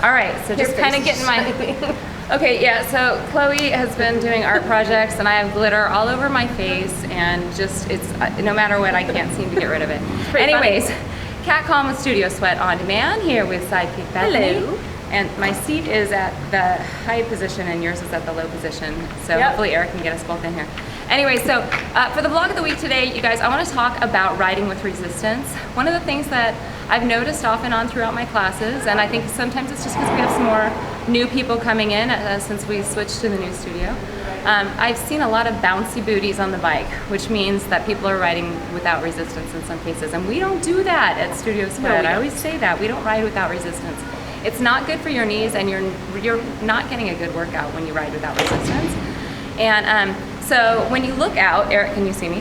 All right, so just kind of getting my... Okay, yeah, so Chloe has been doing art projects and I have glitter all over my face and just, it's, no matter what, I can't seem to get rid of it. Anyways, catcall with Studio Sweat on Demand here with Sidekick Bethany. Hello. And my seat is at the high position and yours is at the low position. So hopefully Eric can get us both in here. Anyway, so for the vlog of the week today, you guys, I want to talk about riding with resistance. One of the things that I've noticed off and on throughout my classes, and I think sometimes it's just because we have some more new people coming in since we switched to the new studio. I've seen a lot of bouncy booties on the bike, which means that people are riding without resistance in some cases. And we don't do that at Studio Sweat. I always say that. We don't ride without resistance. It's not good for your knees and you're not getting a good workout when you ride without resistance. And so when you look out, Eric, can you see me?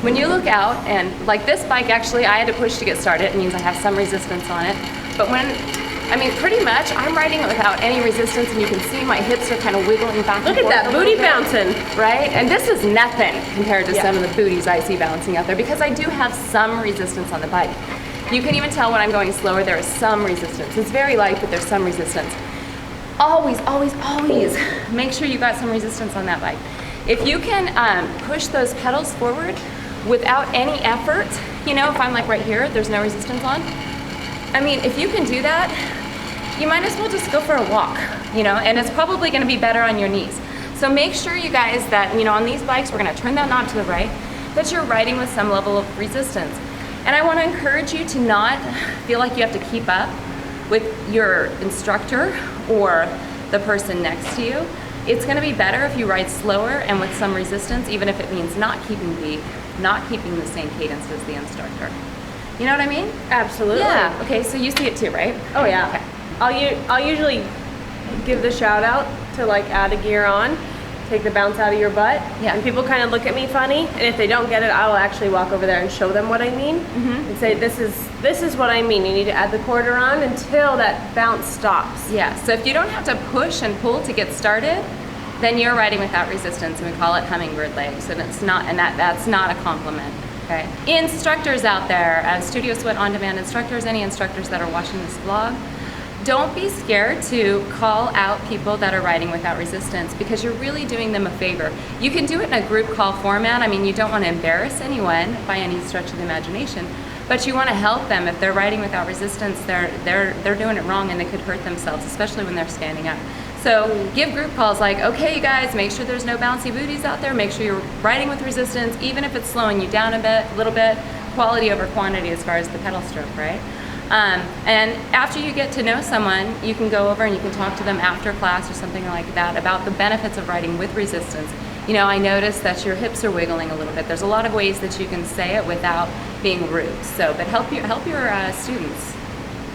When you look out, and like this bike actually, I had to push to get started. It means I have some resistance on it. But pretty much I'm riding it without any resistance, and you can see my hips are kind of wiggling back and forth. Look at that booty bouncing. Right? And this is nothing compared to some of the booties I see bouncing out there because I do have some resistance on the bike. You can even tell when I'm going slower, there is some resistance. It's very light, but there's some resistance. Always, always, always make sure you got some resistance on that bike. If you can push those pedals forward without any effort, you know, if I'm like right here, there's no resistance on. I mean, if you can do that, you might as well just go for a walk, you know, and it's probably gonna be better on your knees. So make sure you guys that, you know, on these bikes, we're gonna turn that knob to the right, that you're riding with some level of resistance. And I wanna encourage you to not feel like you have to keep up with your instructor or the person next to you. It's gonna be better if you ride slower and with some resistance, even if it means not keeping beat, not keeping the same cadence as the instructor. You know what I mean? Absolutely. Yeah, okay, so you see it too, right? Oh yeah. Okay. I'll usually give the shout out to like add a gear on, take the bounce out of your butt, and people kind of look at me funny, and if they don't get it, I will actually walk over there and show them what I mean, and say, this is what I mean. You need to add the quarter on until that bounce stops. Yeah, so if you don't have to push and pull to get started, then you're riding without resistance, and we call it hummingbird legs, and it's not, and that's not a compliment. Okay. Instructors out there, Studio Sweat On Demand instructors, any instructors that are watching this vlog, don't be scared to call out people that are riding without resistance because you're really doing them a favor. You can do it in a group call format. I mean, you don't want to embarrass anyone by any stretch of the imagination, but you want to help them. If they're riding without resistance, they're doing it wrong and they could hurt themselves, especially when they're standing up. So give group calls like, okay, you guys, make sure there's no bouncy booties out there. Make sure you're riding with resistance, even if it's slowing you down a little bit, quality over quantity as far as the pedal stroke, right? And after you get to know someone, you can go over and you can talk to them after class or something like that about the benefits of riding with resistance. You know, I noticed that your hips are wiggling a little bit. There's a lot of ways that you can say it without being rude. So, but help your students.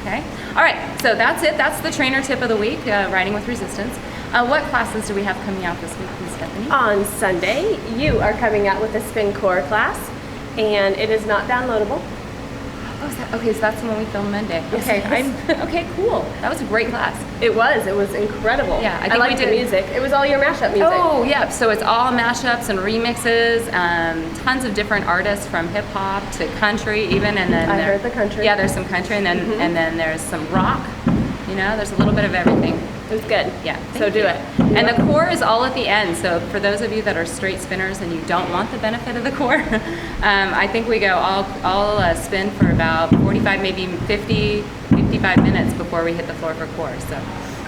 Okay. All right. So that's it. That's the trainer tip of the week, riding with resistance. What classes do we have coming out this week, Ms. Bethany? On Sunday, you are coming out with a spin core class, and it is not downloadable. Oh, is that, okay, so that's the one we filmed Monday. Yes, okay, okay, cool. That was a great class. It was incredible. Yeah, I liked the music. It was all your mashup music. Oh, yeah, so it's all mashups and remixes, tons of different artists from hip hop to country even, and then I heard the country. Yeah, there's some country, and then and then there's some rock. You know, there's a little bit of everything. It was good. Yeah. So do it. And the core is all at the end. So for those of you that are straight spinners and you don't want the benefit of the core, I think we go all spin for about 45, maybe 50, 55 minutes before we hit the floor for core. So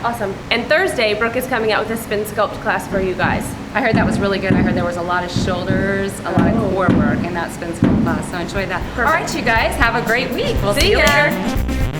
awesome. And Thursday, Brooke is coming out with a spin sculpt class for you guys. I heard that was really good. I heard there was a lot of shoulders, a lot of core work in that spin sculpt class. So enjoy that. Perfect. All right, you guys, have a great week. We'll see you later.